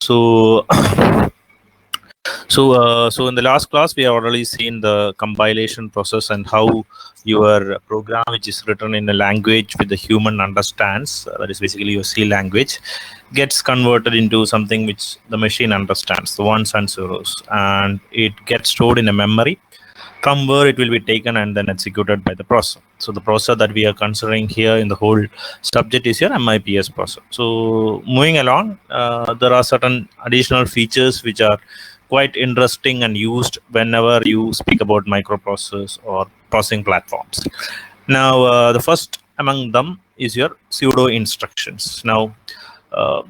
So, so in the last class, we have already seen the compilation process and how your program, which is written in a language which the human understands, that is basically your C language, gets converted into something which the machine understands, the ones and zeros, and it gets stored in a memory from where it will be taken and then executed by the processor. So the processor that we are considering here in the whole subject is your MIPS processor. So moving along, there are certain additional features which are quite interesting and used whenever you speak about microprocessors or processing platforms. Now, the first among them is your pseudo instructions. Now, uh,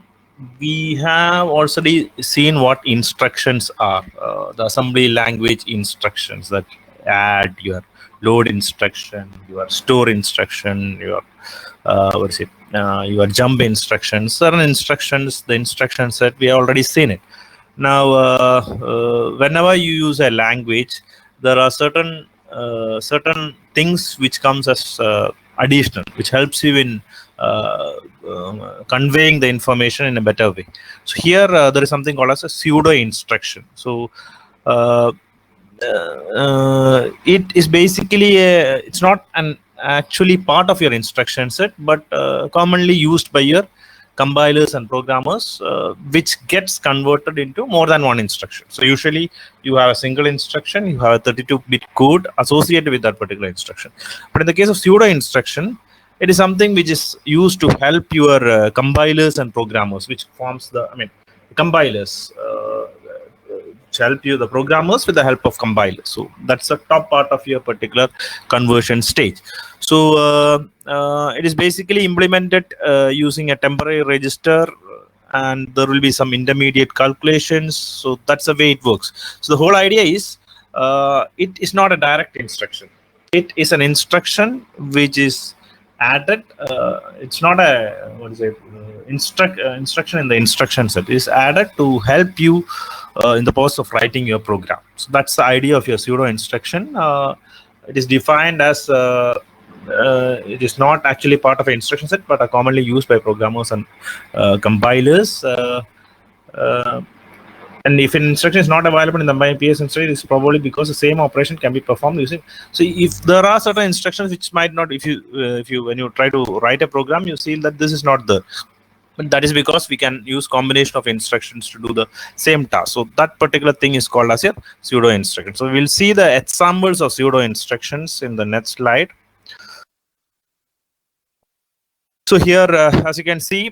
we have already seen what instructions are. The assembly language instructions that add your load instruction, your store instruction, your what is it? Your jump instructions. Certain instructions, the instruction set, we have already seen it. Now, whenever you use a language, there are certain things which comes as additional, which helps you in conveying the information in a better way. So here there is something called as a pseudo instruction. So it is basically it's not an actually part of your instruction set, but commonly used by your compilers and programmers, which gets converted into more than one instruction. So usually you have a single instruction, you have a 32-bit code associated with that particular instruction. But in the case of pseudo instruction, it is something which is used to help your compilers and programmers, which forms the, compilers, help you, the programmers, with the help of compilers. So that's the top part of your particular conversion stage. So it is basically implemented using a temporary register, and there will be some intermediate calculations. So that's the way it works. So the whole idea is it is not a direct instruction. It is an instruction which is added. It's not a instruction in the instruction set. It is added to help you in the process of writing your program. So that's the idea of your pseudo instruction. It is defined as it is not actually part of an instruction set, but are commonly used by programmers and compilers. And if an instruction is not available in the MIPS instruction, it's probably because the same operation can be performed using. So if there are certain instructions which might not, if you when you try to write a program, you see that this is not there. But that is because we can use combination of instructions to do the same task. So that particular thing is called as a pseudo instruction. So we'll see the examples of pseudo instructions in the next slide. So here, as you can see,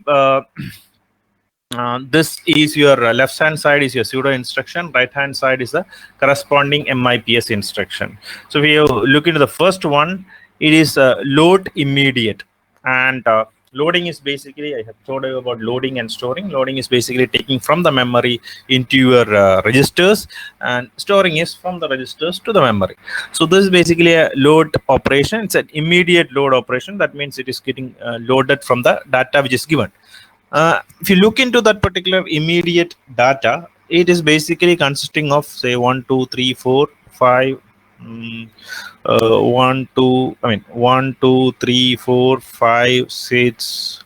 this is your left hand side is your pseudo instruction, right hand side is the corresponding MIPS instruction. So if you look into the first one, it is load immediate, and loading is basically, I have told you about loading and storing. Loading is basically taking from the memory into your registers, and storing is from the registers to the memory. So this is basically a load operation. It's an immediate load operation. That means it is getting loaded from the data which is given. If you look into that particular immediate data, it is basically consisting of, say, 1, 2, 3, 4, 5. 1, 2, 3, 4, 5, 6,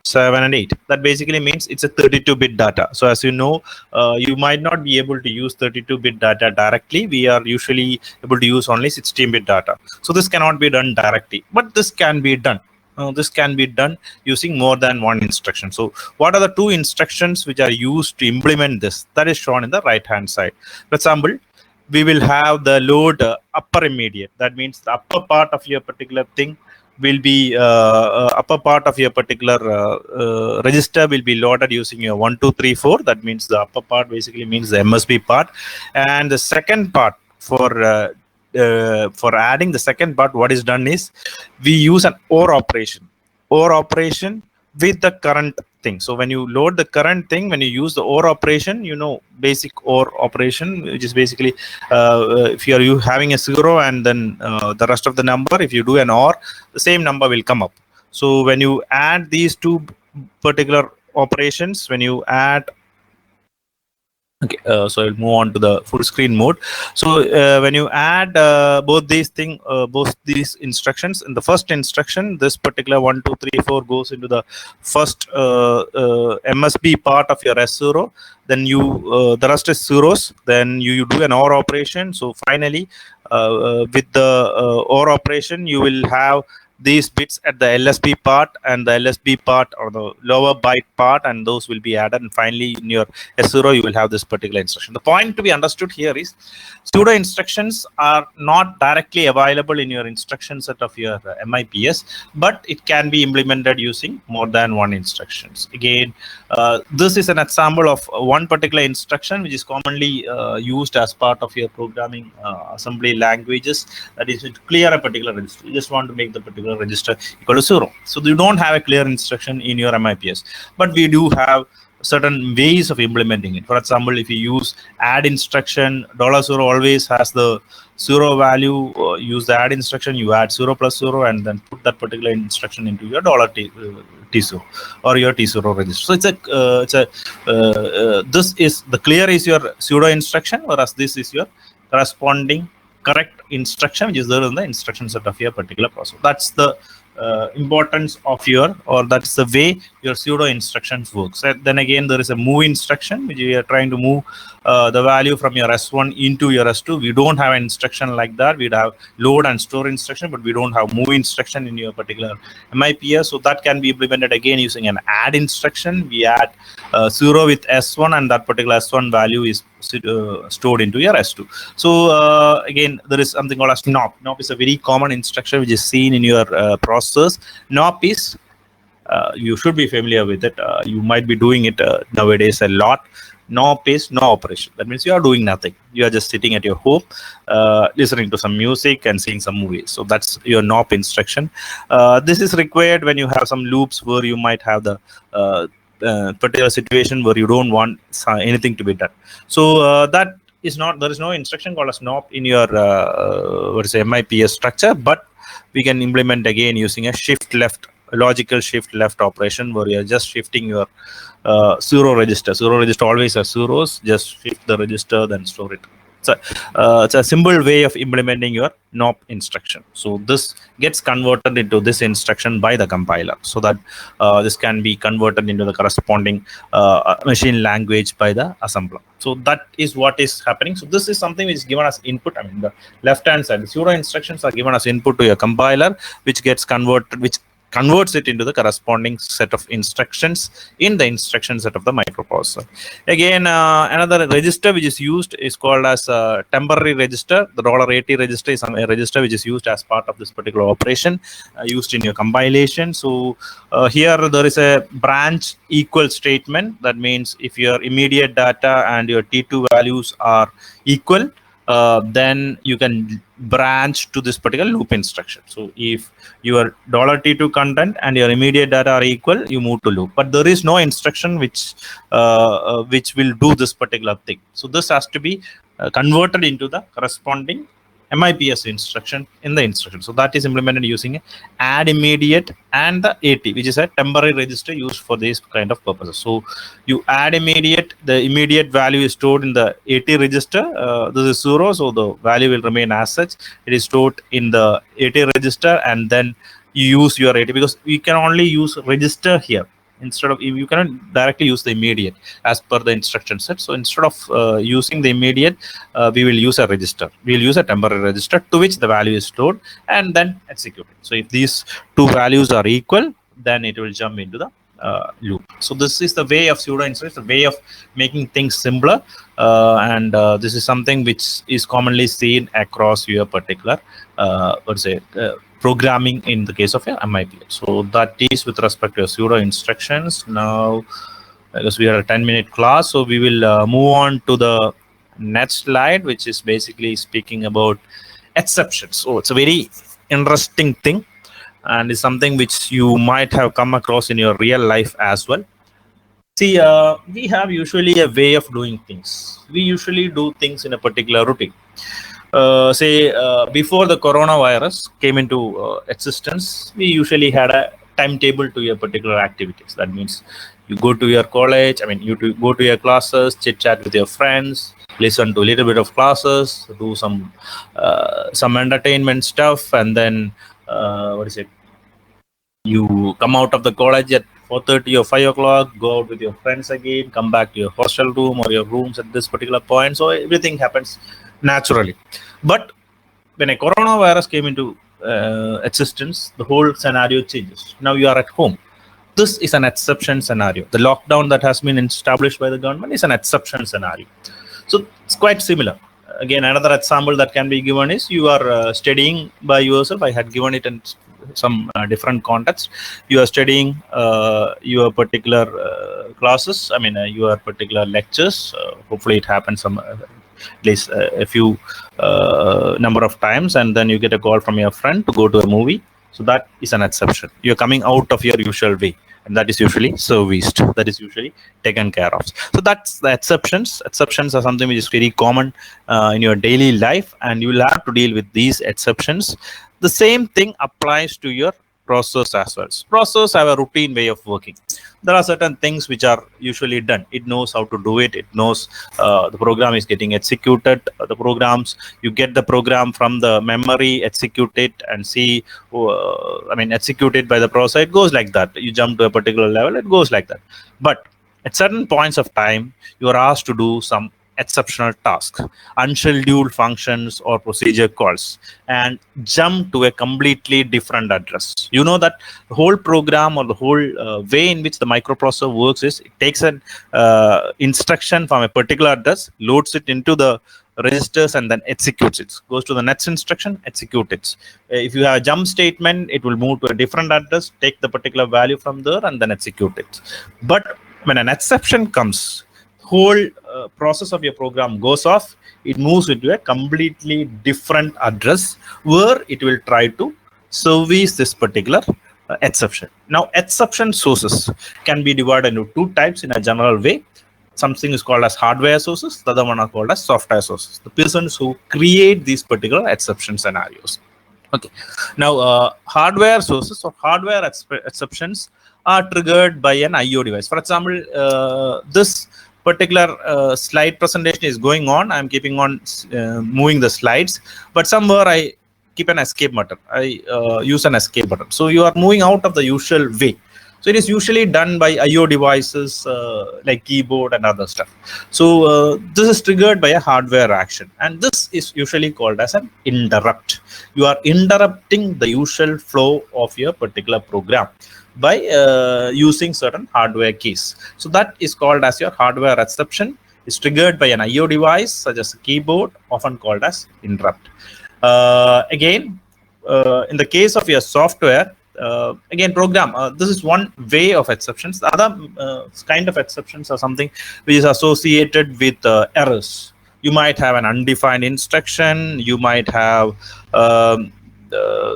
7, and 8. That basically means it's a 32-bit data. So as you know, you might not be able to use 32-bit data directly. We are usually able to use only 16-bit data. So this cannot be done directly, but this can be done. This can be done using more than one instruction. So what are the two instructions which are used to implement this? That is shown in the right hand side. For example, we will have the load upper immediate. That means the upper part of your particular thing will be upper part of your particular register will be loaded using your 1, 2, 3, 4. That means the upper part basically means the MSB part, and the second part for adding the second part, what is done is we use an OR operation with the current thing. So when you load the current thing, when you use the OR operation, you know, basic OR operation, which is basically if you are having a 0 and then the rest of the number, if you do an OR, the same number will come up. So when you add these two particular operations, when you add Okay, so I'll move on to the full screen mode. So when you add both these instructions, in the first instruction, this particular 1, 2, 3, 4 goes into the first MSB part of your S0. Then the rest is zeros. Then you do an OR operation. So finally, with the OR operation, you will have these bits at the LSB part and the LSB part, or the lower byte part, and those will be added. And finally, in your S0, you will have this particular instruction. The point to be understood here is pseudo instructions are not directly available in your instruction set of your MIPS, but it can be implemented using more than one instructions. Again, this is an example of one particular instruction which is commonly used as part of your programming assembly languages. That is, to clear a particular register. You just want to make the particular register equal to 0. So you don't have a clear instruction in your MIPS, but we do have certain ways of implementing it. For example, if you use add instruction, $0 always has the 0 value. Use the add instruction, you add 0 plus 0, and then put that particular instruction into your $T0 or your T0 register. So this is the clear is your pseudo instruction, whereas this is your corresponding correct instruction which is there in the instruction set of your particular process. That's the importance of your, or that's the way your pseudo instructions works. And then again, there is a move instruction which we are trying to move the value from your S1 into your S2. We don't have an instruction like that. We'd have load and store instruction, but we don't have move instruction in your particular MIPS. So that can be implemented again using an add instruction. We add 0 with S1, and that particular S1 value is stored into your S2. So again, there is something called as NOP. NOP is a very common instruction which is seen in your process. NOP is you should be familiar with it. You might be doing it nowadays a lot. NOP is no operation. That means you are doing nothing. You are just sitting at your home, listening to some music and seeing some movies. So that's your NOP instruction. This is required when you have some loops where you might have the particular situation where you don't want anything to be done. So that is not, there is no instruction called as NOP in your MIPS structure, but we can implement again using a shift left, logical shift left operation, where you are just shifting your 0 register. 0 register always has zeros. Just shift the register, then store it. So it's a simple way of implementing your NOP instruction. So this gets converted into this instruction by the compiler, so that this can be converted into the corresponding machine language by the assembler. So that is what is happening. So this is something which is given as input. I mean, the left hand side, the pseudo instructions are given as input to your compiler, which gets converted, which converts it into the corresponding set of instructions in the instruction set of the microprocessor. Again, another register which is used is called as temporary register. The $80 register is a register which is used as part of this particular operation, used in your compilation. So here there is a branch equal statement. That means if your immediate data and your T2 values are equal, then you can branch to this particular loop instruction. So if your $T2 content and your immediate data are equal, you move to loop. But there is no instruction which will do this particular thing. So this has to be converted into the corresponding MIPS instruction in the instruction. So that is implemented using add immediate and the AT, which is a temporary register used for this kind of purposes. So you add immediate, the immediate value is stored in the AT register. This is 0, so the value will remain as such. It is stored in the AT register, and then you use your AT, because we can only use register here. Instead of, you cannot directly use the immediate as per the instruction set. So instead of using the immediate, we will use a register. We will use a temporary register to which the value is stored and then execute it. So if these two values are equal, then it will jump into the loop. So this is the way of pseudo instruction, the way of making things simpler, and this is something which is commonly seen across your particular programming in the case of your MIPS. So that is with respect to pseudo instructions. Now, because we are a 10-minute class, so we will move on to the next slide, which is basically speaking about exceptions. So it's a very interesting thing, and is something which you might have come across in your real life as well. See, we have usually a way of doing things. We usually do things in a particular routine. Before the coronavirus came into existence, we usually had a timetable to your particular activities. That means you go to your college, I mean, you go to your classes, chit chat with your friends, listen to a little bit of classes, do some entertainment stuff, and then you come out of the college at 4:30 or 5 o'clock, go out with your friends again, come back to your hostel room or your rooms at this particular point. So everything happens naturally. But when a coronavirus came into existence, the whole scenario changes. Now you are at home. This is an exception scenario. The lockdown that has been established by the government is an exception scenario. So it's quite similar. Again, another example that can be given is you are studying by yourself. I had given it in some different context. You are studying your particular classes, I mean your particular lectures. Hopefully it happens some at least a few number of times, and then you get a call from your friend to go to a movie. So that is an exception. You're coming out of your usual way, and that is usually serviced, that is usually taken care of. So that's the exceptions. Exceptions are something which is very common in your daily life, and you will have to deal with these exceptions. The same thing applies to your process as well. Process have a routine way of working. There are certain things which are usually done. It knows how to do it. It knows the program is getting executed. The programs, you get the program from the memory, execute it, and see, I mean, execute it by the process. It goes like that. You jump to a particular level, it goes like that. But at certain points of time, you are asked to do some exceptional tasks, unscheduled functions or procedure calls, and jump to a completely different address. You know that the whole program or the whole way in which the microprocessor works is it takes an instruction from a particular address, loads it into the registers, and then executes it. Goes to the next instruction, execute it. If you have a jump statement, it will move to a different address, take the particular value from there, and then execute it. But when an exception comes, whole process of your program goes off. It moves into a completely different address where it will try to service this particular exception. Now, exception sources can be divided into two types in a general way. Something is called as hardware sources, the other one are called as software sources, the persons who create these particular exception scenarios. Okay, now hardware sources or hardware exceptions are triggered by an IO device. For example, this particular slide presentation is going on. I'm keeping on moving the slides, but somewhere I keep an escape button. I use an escape button. So you are moving out of the usual way. So it is usually done by IO devices like keyboard and other stuff. So this is triggered by a hardware action, and this is usually called as an interrupt. You are interrupting the usual flow of your particular program by using certain hardware keys. So that is called as your hardware exception. Is triggered by an IO device such as a keyboard, often called as interrupt. Again, in the case of your software, again program, this is one way of exceptions. The other kind of exceptions are something which is associated with errors. You might have an undefined instruction. You might have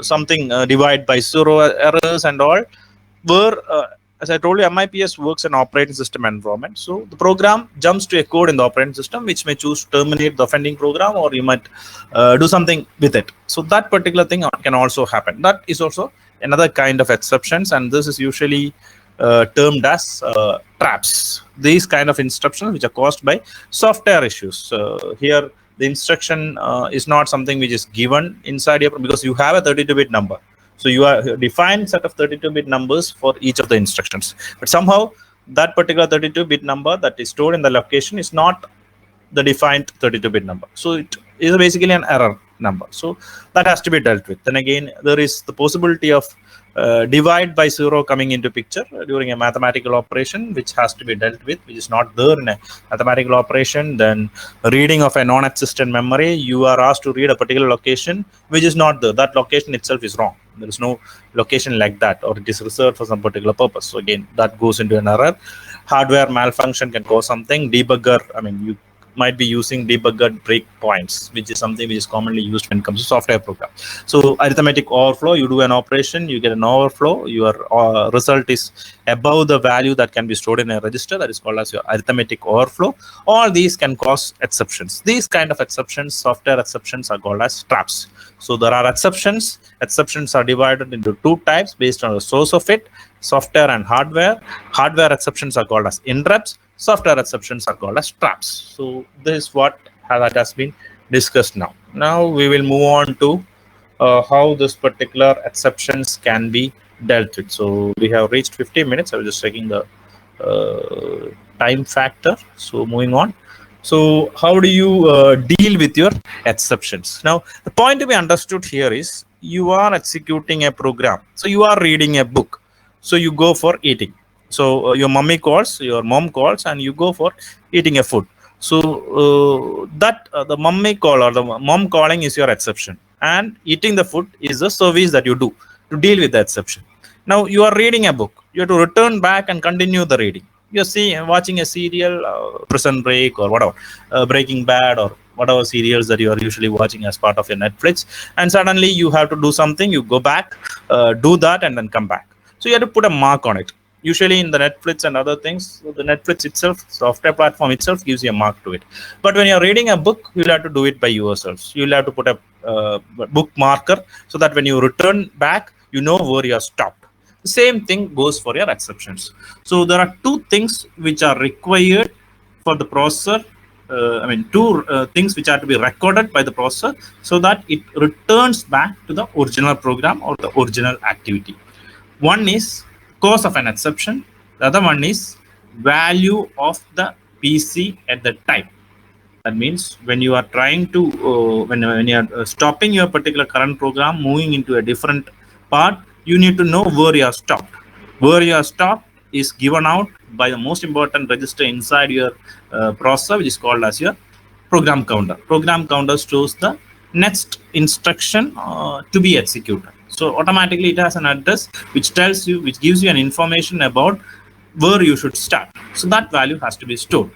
something divide by zero errors and all, where as I told you, MIPS works in operating system environment. So the program jumps to a code in the operating system, which may choose to terminate the offending program, or you might do something with it. So that particular thing can also happen. That is also another kind of exceptions, and this is usually termed as traps. These kind of instructions which are caused by software issues. Here, the instruction is not something which is given inside your, because you have a 32-bit number. So you are defined set of 32-bit numbers for each of the instructions, but somehow that particular 32-bit number that is stored in the location is not the defined 32-bit number. So it is basically an error number. So that has to be dealt with. Then again, there is the possibility of divide by zero coming into picture during a mathematical operation, which has to be dealt with, which is not there in a mathematical operation. Then reading of a non-existent memory, you are asked to read a particular location which is not there. That location itself is wrong. There is no location like that, or it is reserved for some particular purpose. So again, that goes into an error. Hardware malfunction can cause something. Debugger, I mean, you might be using debugger breakpoints, which is something which is commonly used when it comes to software program. So arithmetic overflow, you do an operation, you get an overflow, your result is above the value that can be stored in a register, that is called as your arithmetic overflow. All these can cause exceptions. These kind of exceptions, software exceptions, are called as traps. So there are exceptions. Exceptions are divided into two types based on the source of it, software and hardware. Hardware exceptions are called as interrupts. Software exceptions are called as traps. So this is what that has been discussed now. Now we will move on to how this particular exceptions can be dealt with. So we have reached 15 minutes. I was just checking the time factor. So moving on. So how do you deal with your exceptions? Now, the point to be understood here is you are executing a program. So you are reading a book. So you go for eating. So your mom calls, and you go for eating a food. So the mummy call or the mom calling is your exception, and eating the food is the service that you do to deal with the exception. Now you are reading a book. You have to return back and continue the reading. You're watching a serial, Prison Break or whatever, Breaking Bad or whatever serials that you are usually watching as part of your Netflix, and suddenly you have to do something. You go back, do that, and then come back. So you have to put a mark on it. Usually in the Netflix and other things, the Netflix itself, software platform itself, gives you a mark to it. But when you're reading a book, you'll have to do it by yourselves. You'll have to put a book marker so that when you return back, you know where you're stopped. The same thing goes for your exceptions. So there are two things which are required for the processor. Two things which are to be recorded by the processor so that it returns back to the original program or the original activity. One is cause of an exception. The other one is value of the PC at the time. That means when you are trying to, when you are stopping your particular current program, moving into a different part, you need to know where you are stopped. Where you are stopped is given out by the most important register inside your processor, which is called as your program counter. Program counter stores the next instruction to be executed. So automatically it has an address which gives you an information about where you should start. So that value has to be stored.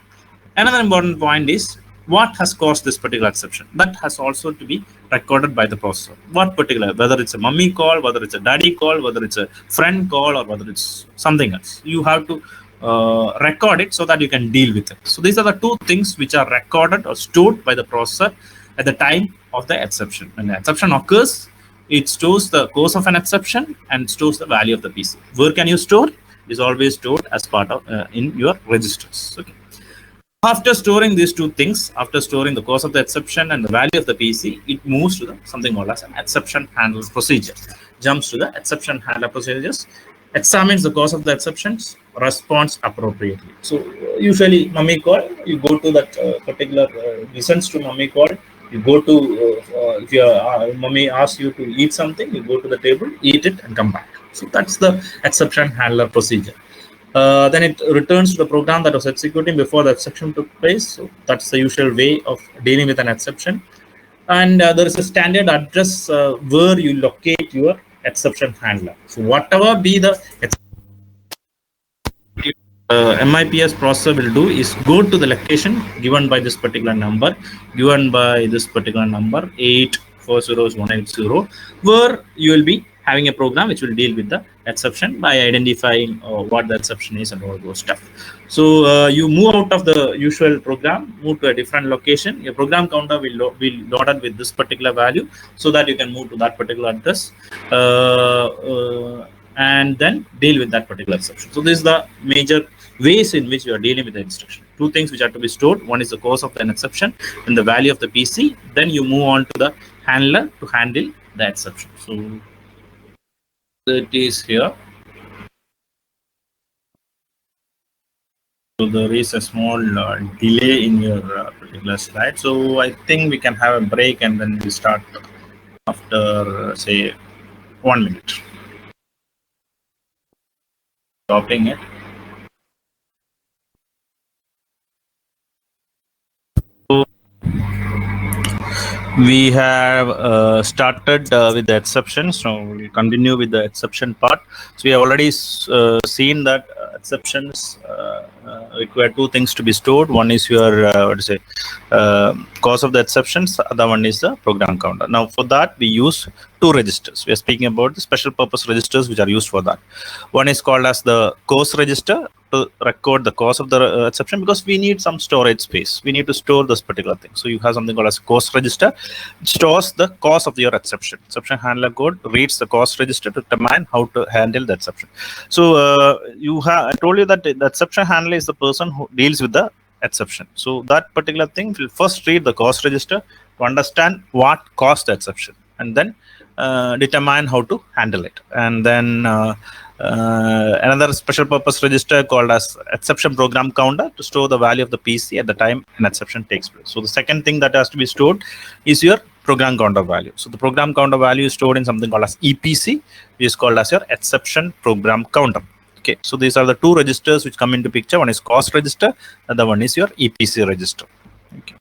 Another important point is what has caused this particular exception. That has also to be recorded by the processor. What particular, whether it's a mummy call, whether it's a daddy call, whether it's a friend call, or whether it's something else, you have to record it so that you can deal with it. So these are the two things which are recorded or stored by the processor at the time of the exception. When the exception occurs, it stores the cause of an exception and stores the value of the PC. Where can you store? It is always stored as part of in your registers. Okay. After storing these two things, after storing the cause of the exception and the value of the PC, it moves to something called as an exception handler procedure. Jumps to the exception handler procedures, examines the cause of the exceptions, responds appropriately. So usually mummy call, you go to that particular listens to mummy call. You go to if your mummy asks you to eat something, you go to the table, eat it, and come back. So that's the exception handler procedure. Then it returns to the program that was executing before the exception took place. So that's the usual way of dealing with an exception. And there is a standard address where you locate your exception handler. So whatever be the MIPS processor will do is go to the location given by this particular number, 8400180, where you will be having a program which will deal with the exception by identifying what the exception is and all those stuff. So you move out of the usual program, move to a different location. Your program counter will be loaded with this particular value so that you can move to that particular address and then deal with that particular exception. So this is the major ways in which you are dealing with the instruction. Two things which are to be stored. One is the cause of an exception and the value of the PC. Then you move on to the handler to handle the exception. So it is here. So there is a small delay in your particular slide. So I think we can have a break and then we start after say 1 minute. Stopping it. So we have started with the exceptions. So we'll continue with the exception part. So we have already seen that exceptions require two things to be stored. One is your cause of the exceptions. The other one is the program counter. Now for that we use two registers. We are speaking about the special purpose registers which are used for that. One is called as the cause register to record the cause of the exception, because we need some storage space. We need to store this particular thing. So you have something called as cause register, which stores the cause of your exception. Exception handler code reads the cause register to determine how to handle the exception. So I told you that the exception handler is the person who deals with the exception. So that particular thing will first read the cause register to understand what caused the exception, and then determine how to handle it. And then another special purpose register called as exception program counter to store the value of the PC at the time an exception takes place. So the second thing that has to be stored is your program counter value. So the program counter value is stored in something called as EPC, which is called as your exception program counter. Okay, so these are the two registers which come into picture. One is cause register, the other one is your EPC register. Okay.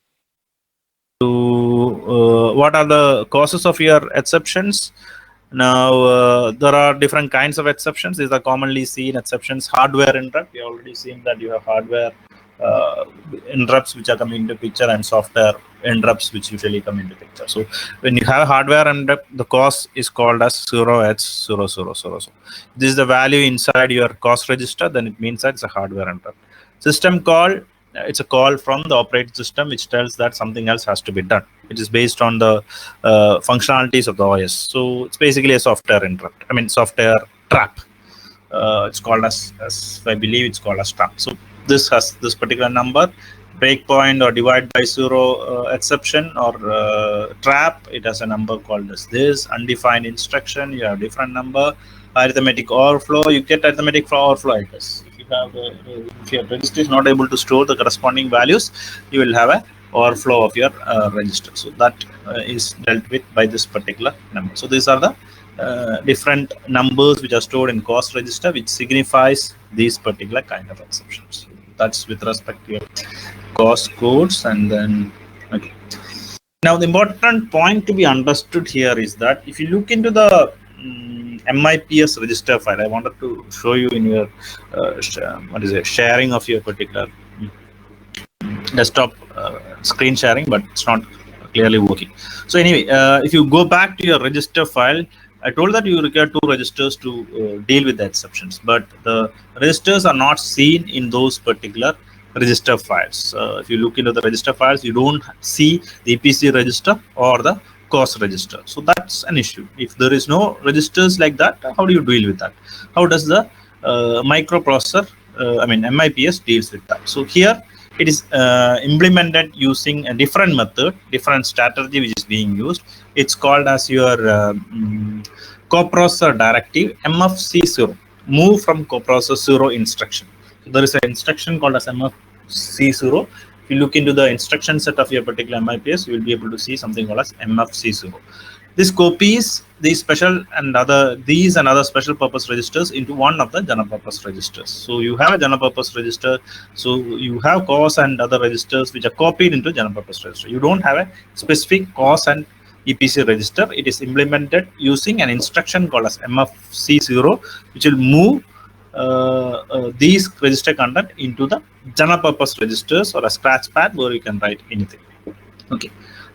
So what are the causes of your exceptions? Now there are different kinds of exceptions. These are commonly seen exceptions. Hardware interrupt, we already seen that you have hardware interrupts which are coming into picture, and software interrupts which usually come into picture. So when you have hardware interrupt, the cause is called as 0H0000. This is the value inside your cause register, then it means that it's a hardware interrupt. System call, it's a call from the operating system which tells that something else has to be done. It is based on the functionalities of the OS. So it's basically a software interrupt. I mean software trap. It's called as I believe it's called as trap. So this has this particular number, breakpoint or divide by zero exception or trap. It has a number called as this. Undefined instruction, you have different number. Arithmetic overflow, you get arithmetic overflow address. If your register is not able to store the corresponding values, you will have a overflow of your register. So that is dealt with by this particular number. So these are the different numbers which are stored in cause register, which signifies these particular kind of exceptions. That's with respect to your cause codes. And then okay. Now the important point to be understood here is that if you look into the MIPS register file, I wanted to show you in your sharing of your particular desktop screen sharing, but it's not clearly working. So anyway, if you go back to your register file, I told that you require two registers to deal with the exceptions, but the registers are not seen in those particular register files. If you look into the register files, you don't see the EPC register or the cause register. So that's an issue. If there is no registers like that, how do you deal with that? How does the microprocessor, MIPS deals with that? So here it is implemented using a different method, different strategy which is being used. It's called as your coprocessor directive MFC0, move from coprocessor 0 instruction. So there is an instruction called as MFC0. If you look into the instruction set of your particular MIPS, you will be able to see something called as MFC0. This copies these special and these and other special purpose registers into one of the general purpose registers. So you have a general purpose register. So you have cause and other registers which are copied into general purpose register. You don't have a specific cause and EPC register. It is implemented using an instruction called as MFC0, which will move these register content into the general purpose registers or a scratch pad where you can write anything. Okay.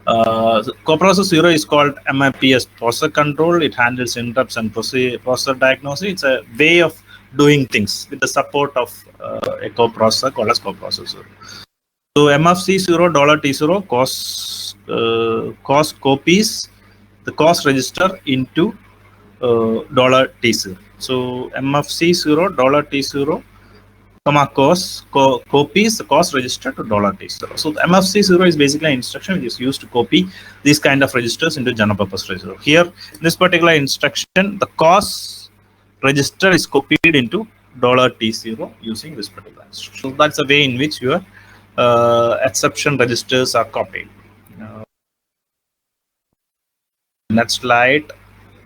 So coprocessor 0 is called MIPS processor control. It handles interrupts and processor diagnosis. It's a way of doing things with the support of a coprocessor called as coprocessor 0. So MFC0 $T0 cause copies the cause register into $T0. So MFC0 $T0 cause copies the cause register to $T0. So the MFC0 is basically an instruction which is used to copy these kind of registers into general purpose register. Here, in this particular instruction, the cause register is copied into $T0 using this particular instruction. So that's the way in which your exception registers are copied. Next slide.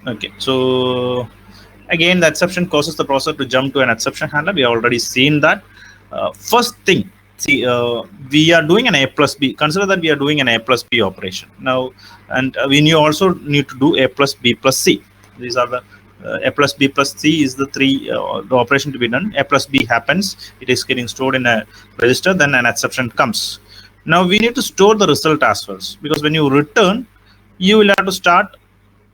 Okay, so again, the exception causes the processor to jump to an exception handler. We have already seen that. First thing, see, we are doing an A plus B. Consider that we are doing an A plus B operation now, and we also need to do A plus B plus C. These are the A plus B plus C is the the operation to be done. A plus B happens, it is getting stored in a register, then an exception comes. Now we need to store the result as well, because when you return, you will have to start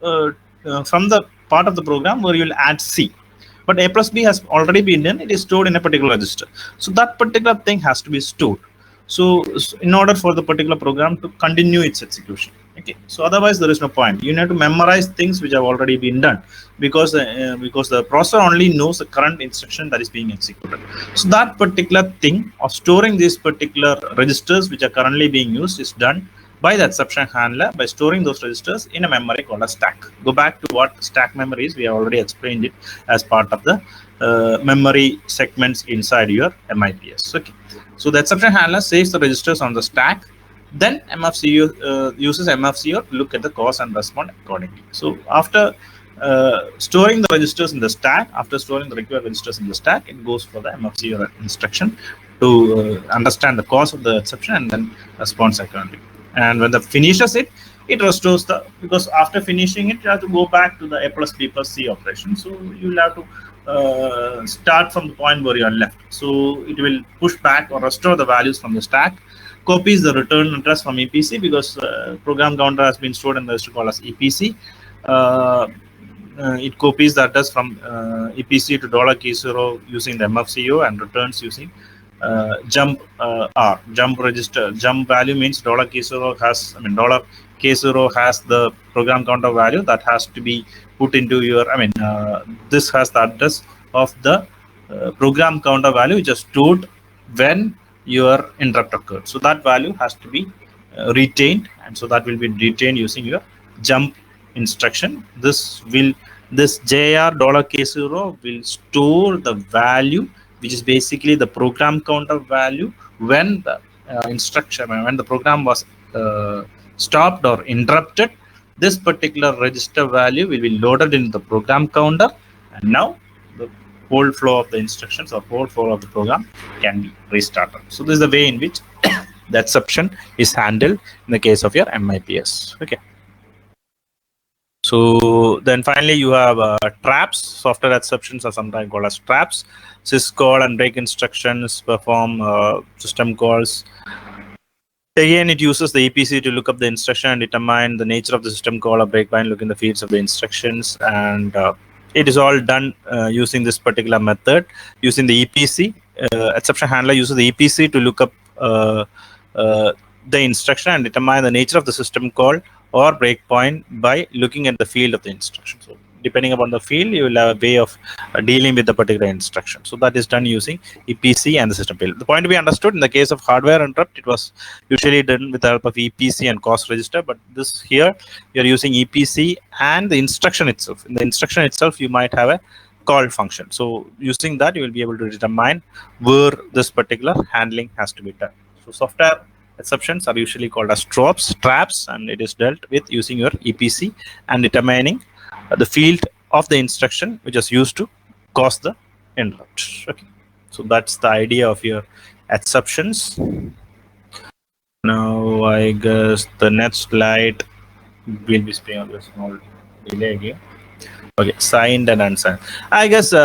from the part of the program where you will add C. But A plus B has already been done, it is stored in a particular register. So that particular thing has to be stored. So in order for the particular program to continue its execution. Okay, so otherwise there is no point. You need to memorize things which have already been done, because the processor only knows the current instruction that is being executed. So that particular thing of storing these particular registers which are currently being used is done by the exception handler by storing those registers in a memory called a stack. Go back to what stack memory is. We have already explained it as part of the memory segments inside your MIPS. Okay, so the exception handler saves the registers on the stack. Then MFCU uses MFCU to look at the cause and respond accordingly. So after storing the registers in the stack, after storing the required registers in the stack, it goes for the MFCU instruction to understand the cause of the exception and then responds accordingly. And when the finishes it, it restores because after finishing it, you have to go back to the A plus B plus C operation. So you will have to start from the point where you are left. So it will push back or restore the values from the stack, copies the return address from EPC, because program counter has been stored in the register called as EPC. It copies the address from EPC to $K0 using the MFCO and returns using jump R, jump register. Jump value means $K0 has, $K0 has the program counter value that has to be put into your, this has the address of the program counter value which is stored when your interrupt occurred. So that value has to be retained, and so that will be retained using your jump instruction. This JR $K0 will store the value which is basically the program counter value when the instruction, when the program was stopped or interrupted. This particular register value will be loaded into the program counter, and now the whole flow of the instructions or whole flow of the program can be restarted. So this is the way in which the exception is handled in the case of your MIPS. Okay. So then finally you have traps. Software exceptions are sometimes called as traps. Syscall and break instructions perform system calls. Again, it uses the EPC to look up the instruction and determine the nature of the system call or breakpoint, look in the fields of the instructions, and it is all done using this particular method. Using the EPC, exception handler uses the EPC to look up the instruction and determine the nature of the system call or breakpoint by looking at the field of the instruction. So depending upon the field, you will have a way of dealing with the particular instruction. So that is done using EPC and the system field. The point to be understood, in the case of hardware interrupt, it was usually done with the help of EPC and cause register, but this here you are using EPC and the instruction itself. In the instruction itself, you might have a call function. So using that, you will be able to determine where this particular handling has to be done. So software exceptions are usually called as traps, and it is dealt with using your EPC and determining the field of the instruction which is used to cause the interrupt. Okay, so that's the idea of your exceptions. Now I guess the next slide will be staying on the small delay again. Okay, signed and unsigned. I guess we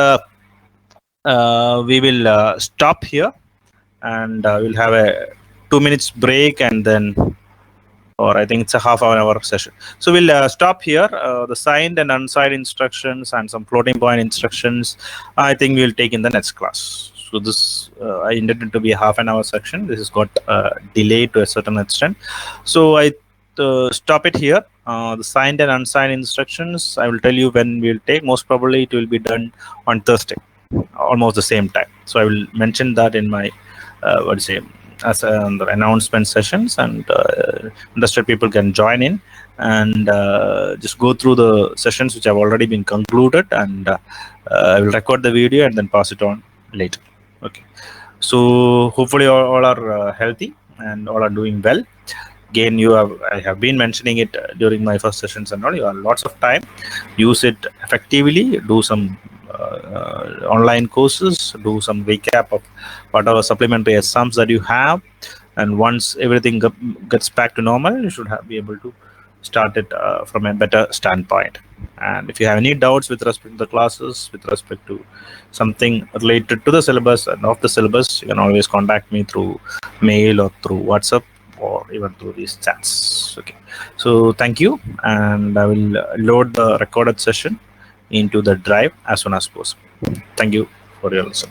will stop here, and we'll have a 2 minutes break, and then, or I think it's a half-hour session. So we'll stop here. The signed and unsigned instructions and some floating point instructions, I think we'll take in the next class. So this I intended to be a half-an-hour section. This has got delayed to a certain extent. So I stop it here. The signed and unsigned instructions, I will tell you when we'll take. Most probably it will be done on Thursday, almost the same time. So I will mention that in my as the announcement sessions, and interested people can join in and just go through the sessions which have already been concluded, and I will record the video and then pass it on later. Okay, so hopefully all are healthy and all are doing well. Again, I have been mentioning it during my first sessions and all. You have lots of time, use it effectively, do some online courses, do some recap of whatever supplementary exams that you have, and once everything gets back to normal, you should be able to start it from a better standpoint. And if you have any doubts with respect to the classes, with respect to something related to the syllabus and of the syllabus, you can always contact me through mail or through WhatsApp or even through these chats. Okay, so thank you, and I will load the recorded session into the drive as soon as possible. Thank you for your listen.